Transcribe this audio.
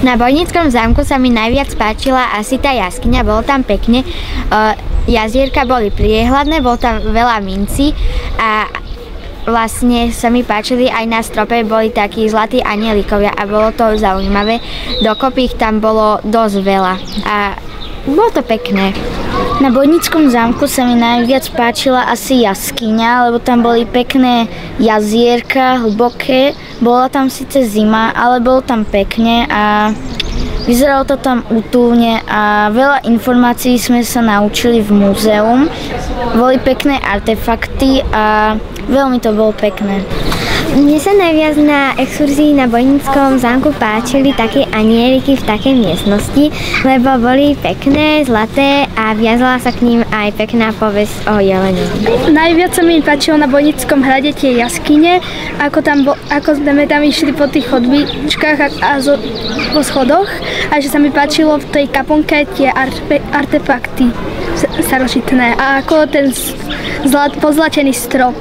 Na Bojnickom zámku sa mi najviac páčila asi tá jaskyňa, bolo tam pekne. Jazierka boli priehľadné, bolo tam veľa mincí a vlastne sa mi páčili, aj na strope boli takí zlatí anielikovia a bolo to zaujímavé. Dokopy ich tam bolo dosť veľa a bolo to pekné. Na Bojnickom zámku sa mi najviac páčila asi jaskyňa, lebo tam boli pekné jazierka, hlboké. Bola tam síce zima, ale bolo tam pekne a vyzeralo to tam útulne a veľa informácií sme sa naučili v múzeum. Boli pekné artefakty a veľmi to bolo pekné. Mne sa najviac na exkurzii na Bojnickom zámku páčili také anieliky v takej miestnosti, lebo boli pekné, zlaté a viazala sa k ním aj pekná povesť o jelenovi. Najviac sa mi páčilo na Bojnickom hrade tie jaskyne, ako sme tam išli po tých chodbičkách a po schodoch a že sa mi páčilo v tej kaponke tie artefakty starožitné a ako ten pozlatený strop.